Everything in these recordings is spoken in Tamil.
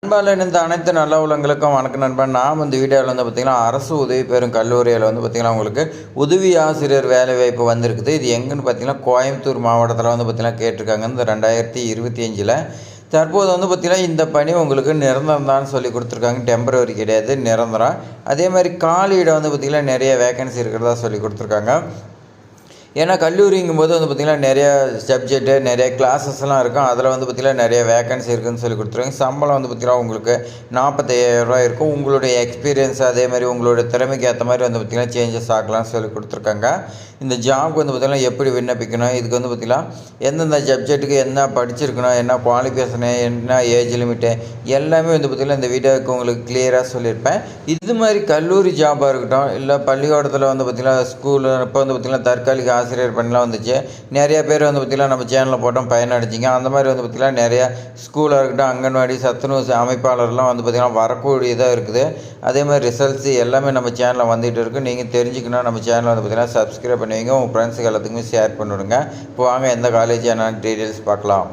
நண்பால் இணைந்த அனைத்து நல்ல உள்ளங்களுக்கும் வணக்கம் நண்பன். நாம் இந்த வீடியோவில் பார்த்திங்கன்னா அரசு உதவி பெறும் கல்லூரியில் பார்த்திங்கன்னா உங்களுக்கு உதவி ஆசிரியர் வேலைவாய்ப்பு வந்திருக்குது. இது எங்கன்னு பார்த்திங்கன்னா கோயம்புத்தூர் மாவட்டத்தில் பார்த்திங்கன்னா கேட்டிருக்காங்க. இந்த 2025 தற்போது பார்த்திங்கன்னா இந்த பணி உங்களுக்கு நிரந்தரம் தான் சொல்லி கொடுத்துருக்காங்க. டெம்பரவரி கிடையாது, நிரந்தரம். அதே மாதிரி காலியிடம் பார்த்திங்கன்னா நிறைய வேகன்சி இருக்கிறதா சொல்லி கொடுத்துருக்காங்க. ஏன்னா கல்லூரிங்கும் போது பார்த்திங்கன்னா நிறைய சப்ஜெக்ட்டு நிறைய கிளாஸஸ்லாம் இருக்கும். அதில் பார்த்திங்கன்னா நிறைய வேகன்சி இருக்குதுன்னு சொல்லி கொடுத்துருவாங்க. சம்பளம் பார்த்திங்கன்னா உங்களுக்கு 45,000 இருக்கும். உங்களுடைய எக்ஸ்பீரியன்ஸ் அதே மாதிரி உங்களுடைய திறமைக்கு ஏற்ற மாதிரி பார்த்திங்கன்னா சேஞ்சஸ் ஆகலாம்னு சொல்லி கொடுத்துருக்காங்க. இந்த ஜாப்க்கு பார்த்திங்கன்னா எப்படி விண்ணப்பிக்கணும், இதுக்கு பார்த்திங்கன்னா எந்தெந்த சப்ஜெக்ட்டுக்கு என்ன படிச்சிருக்கணும், என்ன குவாலிஃபிகேஷனு, என்ன ஏஜ் லிமிட்டு எல்லாமே பார்த்திங்கன்னா இந்த வீடியோவுக்கு உங்களுக்கு கிளியராக சொல்லியிருப்பேன். இது மாதிரி கல்லூரி ஜாபாக இருக்கட்டும், இல்லை பள்ளிக்கூடத்தில் பார்த்திங்கன்னா ஸ்கூலு இப்போ பார்த்திங்கன்னா தற்காலிக ஆசிரியர் பண்ணலாம் வந்துச்சு. நிறைய பேர் பார்த்திங்கன்னா நம்ம சேனலில் போட்டோம் பயனடைச்சிங்க. அந்த மாதிரி பார்த்திங்கன்னா நிறைய ஸ்கூலாக இருக்கட்டும், அங்கன்வாடி சத்துணவு அமைப்பாளர்லாம் பார்த்திங்கன்னா வரக்கூடியதாக இருக்குது. அதே மாதிரி ரிசல்ட்ஸ் எல்லாமே நம்ம சேனலில் வந்துகிட்டு இருக்குது. நீங்கள் தெரிஞ்சுக்கணும் நம்ம சேனலில் பார்த்திங்கன்னா சப்ஸ்கிரைப் பண்ணுவீங்க, உங்கள் ஃப்ரெண்ட்ஸுக்கு எல்லாத்துக்குமே ஷேர் பண்ணிவிடுங்க. இப்போ வாங்க எந்த காலேஜ் என்னென்னு டீட்டெயில்ஸ் பார்க்கலாம்.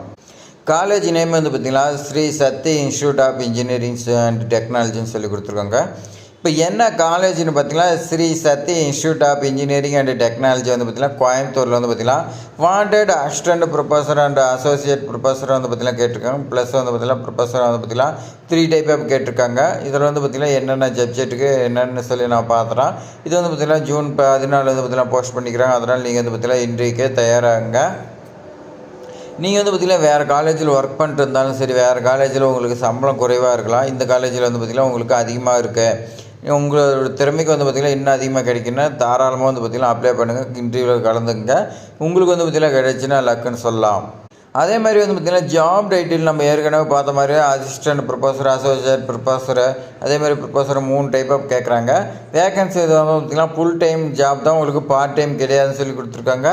காலேஜ் நேம் பார்த்திங்கன்னா Sri Sakthi institute of engineering and டெக்னாலஜின்னு சொல்லி கொடுத்துருக்காங்க. இப்போ என்ன காலேஜ்னு பார்த்திங்கன்னா Sri Sakthi institute of engineering and technology பார்த்திங்கன்னா கோயம்புத்தூரில் பார்த்திங்கன்னா wanted assistant professor and associate professor பார்த்திங்கன்னா கேட்டிருக்காங்க. ப்ளஸ் பார்த்திங்கன்னா ப்ரொஃபஸர் பார்த்திங்கன்னா 3 டைப் ஆஃப் கேட்டிருக்காங்க. இதில் பார்த்திங்கன்னா என்னென்ன சப்ஜெக்ட்டுக்கு என்னென்னு சொல்லி நான் பார்த்துறேன். இது பார்த்திங்கன்னா ஜூன் 14 பார்த்திங்கன்னா போஸ்ட் பண்ணிக்கிறாங்க. அதனால் நீங்கள் பார்த்திங்கன்னா இன்றைக்கே தயாராகுங்க. நீங்கள் பார்த்திங்கன்னா வேறு காலேஜில் ஒர்க் பண்ணிட்டு இருந்தாலும் சரி, வேறு காலேஜில் உங்களுக்கு சம்பளம் குறைவாக இருக்கலாம். இந்த காலேஜில் பார்த்திங்கன்னா உங்களுக்கு அதிகமாக இருக்குது, உங்களோட திறமைக்கு பார்த்திங்கன்னா இன்னும் அதிகமாக கிடைக்குன்னா தாராளமாக பார்த்திங்கன்னா அப்ளை பண்ணுங்கள், இன்டர்வியூவில் கலந்துங்க. உங்களுக்கு பார்த்திங்கன்னா கிடைச்சுன்னா லக்குன்னு சொல்லலாம். அதே மாதிரி பார்த்திங்கன்னா ஜாப் டைட்டில் நம்ம ஏற்கனவே பார்த்த மாதிரி அசிஸ்டன்ட் ப்ரொஃபஸர், அசோசியேட் ப்ரொஃபஸர், அதே மாதிரி ப்ரொஃபஸர் 3 டைப் ஆஃப் கேட்குறாங்க. வேகன்சி பார்த்திங்கன்னா ஃபுல் டைம் ஜாப் தான், உங்களுக்கு பார்ட் டைம் கிடையாதுன்னு சொல்லி கொடுத்துருக்காங்க.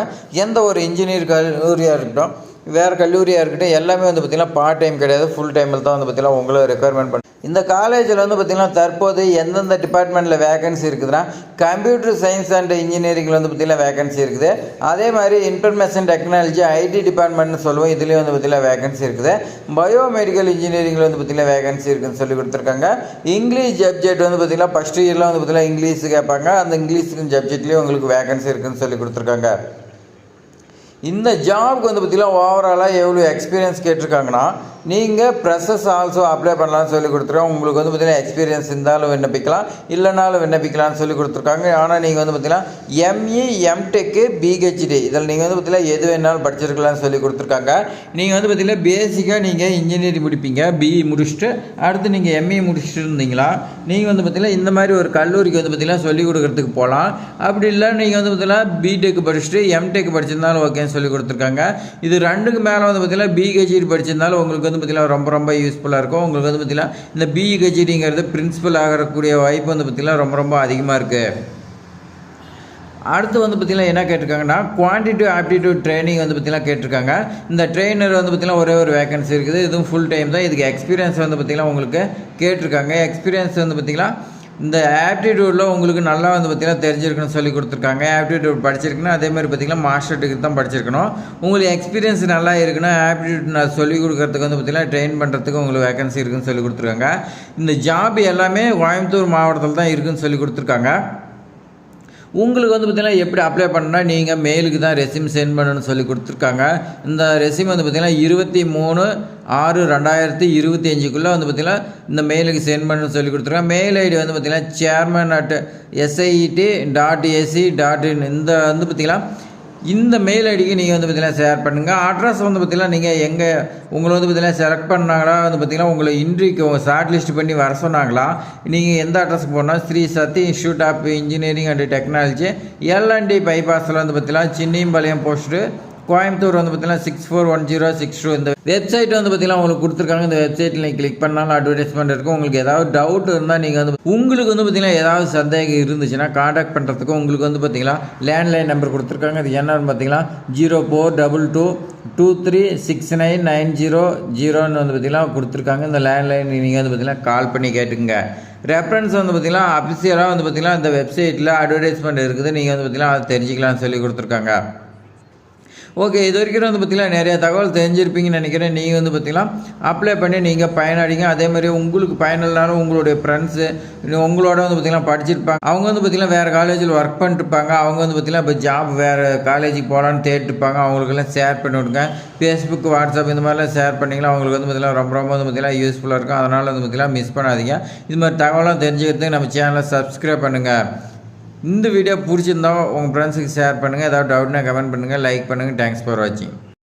எந்த ஒரு இன்ஜினியர் கல்லூரியாக இருக்கட்டும், வேறு கல்லூரியாக இருக்கட்டும், எல்லாமே பார்த்திங்கன்னா பார்ட் டைம் கிடையாது, ஃபுல் டைமில் தான் பார்த்திங்கன்னா உங்களை ரெக்குயர்மெண்ட் பண்ணி. இந்த காலேஜில் பார்த்திங்கன்னா தற்போது எந்தெந்த டிபார்ட்மெண்ட்டில் வேகன்சி இருக்குதுன்னா கம்ப்யூட்டர் சயின்ஸ் அண்ட் இன்ஜினியரிங்கில் பார்த்திங்கன்னா வேகன்சி இருக்குது. அதே மாதிரி இன்ஃபர்மேஷன் டெக்னாலஜி ஐடி டிபார்ட்மெண்ட்னு சொல்லுவோம், இதுலேயும் பார்த்திங்கன்னா வேகன்சி இருக்குது. பயோமெடிக்கல் இன்ஜினியரிங்கில் பார்த்திங்கன்னா வேகன்சி இருக்குதுன்னு சொல்லி கொடுத்துருக்காங்க. இங்கிலீஷ் சப்ஜெக்ட் பார்த்திங்கன்னா ஃபஸ்ட் இயரில் பார்த்திங்கன்னா இங்கிலீஷ் கேட்பாங்க. அந்த இங்கிலீஷுக்கு சப்ஜெக்ட்லேயும் உங்களுக்கு வேகன்சி இருக்குதுன்னு சொல்லி கொடுத்துருக்காங்க. இந்த ஜாப்க்கு பார்த்திங்கன்னா ஓவராலாக எவ்வளோ எக்ஸ்பீரியன்ஸ் கேட்டிருக்காங்கன்னா நீங்கள் ப்ரெஷர்ஸ் ஆல்சோ அப்ளை பண்ணலான்னு சொல்லி கொடுத்துருக்காங்க. உங்களுக்கு பார்த்திங்கன்னா எக்ஸ்பீரியன்ஸ் இருந்தாலும் விண்ணப்பிக்கலாம், இல்லைனாலும் விண்ணப்பிக்கலாம்னு சொல்லி கொடுத்துருக்காங்க. ஆனால் நீங்கள் பார்த்திங்கன்னா எம்இ, எம்டெக்கு, பிஹெச்டி இதில் நீங்கள் பார்த்திங்கன்னா எது வேணாலும் படிச்சிருக்கலாம்னு சொல்லி கொடுத்துருக்காங்க. நீங்கள் பார்த்திங்கன்னா பேசிக்காக நீங்கள் இன்ஜினியரிங் முடிப்பீங்க, பிஇ முடிச்சுட்டு அடுத்து நீங்கள் எம்இ முடிச்சுட்டு இருந்தீங்களா நீங்கள் பார்த்திங்கன்னா இந்த மாதிரி ஒரு கல்லூரிக்கு பார்த்திங்கன்னா சொல்லிக் கொடுக்குறதுக்கு போகலாம். அப்படி இல்லை நீங்கள் பார்த்திங்கன்னா பிடெக் படிச்சுட்டு எம்டெக் படிச்சிருந்தாலும் ஓகேன்னு சொல்லி கொடுத்துருக்காங்க. இது 2க்கு மேலே பார்த்திங்கன்னா பிஹெச்டி படிச்சிருந்தாலும் உங்களுக்கு பார்த்திங்கன்னா ரொம்ப ரொம்ப யூஸ்ஃபுல்லாக இருக்கும். உங்களுக்கு பார்த்திங்கன்னா இந்த பிஹெச்டிங்கிறது பிரின்சிபல் ஆகக்கூடிய வாய்ப்பு பார்த்திங்கன்னா ரொம்ப அதிகமாக இருக்குது. அடுத்து பார்த்திங்கன்னா என்ன கேட்டிருக்காங்கன்னா குவான்டிட்டிவ் ஆப்டிடியூட் ட்ரைனிங் பார்த்திங்கன்னா கேட்டிருக்காங்க. இந்த ட்ரெயினர் பார்த்திங்கன்னா ஒரே ஒரு வேகன்சி இருக்குது. இதுவும் ஃபுல் டைம் தான். இதுக்கு எக்ஸ்பீரியன்ஸ் பார்த்திங்கன்னா உங்களுக்கு கேட்டிருக்காங்க. எக்ஸ்பீரியன்ஸ் பார்த்திங்கன்னா இந்த ஆப்டிடியூடில் உங்களுக்கு நல்லா பார்த்திங்கன்னா தெரிஞ்சிருக்குன்னு சொல்லி கொடுத்துருக்காங்க. ஆப்டிடியூட் படிச்சிருக்குன்னா அதே மாதிரி பார்த்திங்கன்னா மாஸ்டர் டிகிரி தான் படிச்சிருக்கணும். உங்களுக்கு எக்ஸ்பீரியன்ஸ் நல்லா இருக்குன்னா ஆப்டிடியூட் நான் சொல்லிக் கொடுக்குறதுக்கு பார்த்திங்கன்னா ட்ரெயின் பண்ணுறதுக்கு உங்களுக்கு வேகன்சி இருக்குதுன்னு சொல்லி கொடுத்துருக்காங்க. இந்த ஜாப் எல்லாமே கோயம்புத்தூர் மாவட்டத்தில் தான் இருக்குதுன்னு சொல்லி கொடுத்துருக்காங்க. உங்களுக்கு பார்த்திங்கன்னா எப்படி அப்ளை பண்ணால் நீங்கள் மெயிலுக்கு தான் ரெஸ்யூம் சென்ட் பண்ணணும்னு சொல்லி கொடுத்துருக்காங்க. இந்த ரெஸ்யூம் பார்த்திங்கன்னா 23/6/2025 பார்த்திங்கன்னா இந்த மெயிலுக்கு சென்ட் பண்ணணும்னு சொல்லி கொடுத்துருக்காங்க. மெயில் ஐடி பார்த்திங்கன்னா chairman@sit.ac.in இந்த பார்த்திங்கன்னா இந்த மெயில் ஐடிக்கு நீங்கள் பார்த்திங்கன்னா ஷேர் பண்ணுங்கள். அட்ரஸ் பார்த்திங்கன்னா நீங்கள் எங்கே உங்களை பார்த்திங்கன்னா செலக்ட் பண்ணாங்களா பார்த்திங்கன்னா உங்களை இன்டர்வியூக்கு ஷார்ட் லிஸ்ட் பண்ணி வர சொன்னாங்களா, நீங்கள் எந்த அட்ரஸுக்கு போனால் Sri Sakthi institute of engineering and technology LNT பைபாஸில் பார்த்திங்கன்னா சின்னியம்பாளையம் போஸ்ட்டு கோயம்புத்தூர் பார்த்திங்கன்னா 641062 இந்த வெப்சைட் பார்த்திங்கன்னா உங்களுக்கு கொடுத்துருக்காங்க. இந்த வெப்சைட்டில் நீங்கள் கிளிக் பண்ணாலும் அட்வர்டைஸ்மெண்ட் இருக்கும். உங்களுக்கு ஏதாவது டவுட் இருந்தால் நீங்கள் உங்களுக்கு பார்த்திங்கன்னா ஏதாவது சந்தேகம் இருந்துச்சுன்னா காண்டாக்ட் பண்ணுறதுக்கு உங்களுக்கு பார்த்திங்கன்னா லேண்ட்லைன் நம்பர் கொடுத்துருக்காங்க. அது என்னன்னு பார்த்திங்கன்னா 0422236990 பார்த்திங்கன்னா கொடுத்துருக்காங்க. இந்த லேண்ட்லைன் நீங்கள் பார்த்திங்கன்னா கால் பண்ணி கேட்டுங்க. ரெஃபரன்ஸ் பார்த்திங்கன்னா அஃபிஷியலாக பார்த்திங்கன்னா இந்த வெப்சைட்டில் அட்வர்டைஸ்மெண்ட் இருக்குது. நீங்கள் பார்த்திங்கன்னா அதை தெரிஞ்சிக்கலாம்னு சொல்லி கொடுத்துருக்காங்க. ஓகே, இது வரைக்கும் வந்து பார்த்திங்கன்னா நிறைய தகவல் தெரிஞ்சிருப்பீங்கன்னு நினைக்கிறேன். நீங்கள் வந்து பார்த்திங்கன்னா அப்ளை பண்ணி நீங்கள் பயனடைங்க. அதேமாதிரி உங்களுக்கு பயனில்லைனாலும் உங்களுடைய ஃப்ரெண்ட்ஸு உங்களோட வந்து பார்த்திங்கன்னா படிச்சிருப்பாங்க, அவங்க வந்து பார்த்திங்கன்னா வேறு காலேஜில் ஒர்க் பண்ணிட்டுருப்பாங்க, அவங்க வந்து பார்த்திங்கன்னா இப்போ ஜாப் வேறு காலேஜுக்கு போகலான்னு தேடிட்டுருப்பாங்க, அவங்களுக்கெல்லாம் ஷேர் பண்ணி விடுங்க. ஃபேஸ்புக், வாட்ஸ்அப் இந்த மாதிரிலாம் ஷேர் பண்ணிங்கன்னா அவங்களுக்கு வந்து பார்த்திங்கன்னா ரொம்ப ரொம்ப வந்து பார்த்திங்கன்னா யூஸ்ஃபுல்லாக இருக்கும். அதனால் வந்து பார்த்திங்கன்னா மிஸ் பண்ணாதீங்க. இது மாதிரி தகவலாம் தெரிஞ்சுக்கிறதுக்கு நம்ம சேனலை சப்ஸ்கிரைப் பண்ணுங்கள். இந்த வீடியோ பிடிச்சிருந்தா உங்கள் ஃப்ரெண்ட்ஸுக்கு ஷேர் பண்ணுங்கள். ஏதாவது டவுட்னா கமெண்ட் பண்ணுங்கள், லைக் பண்ணுங்கள். தேங்க்ஸ் ஃபார் வாட்சிங்.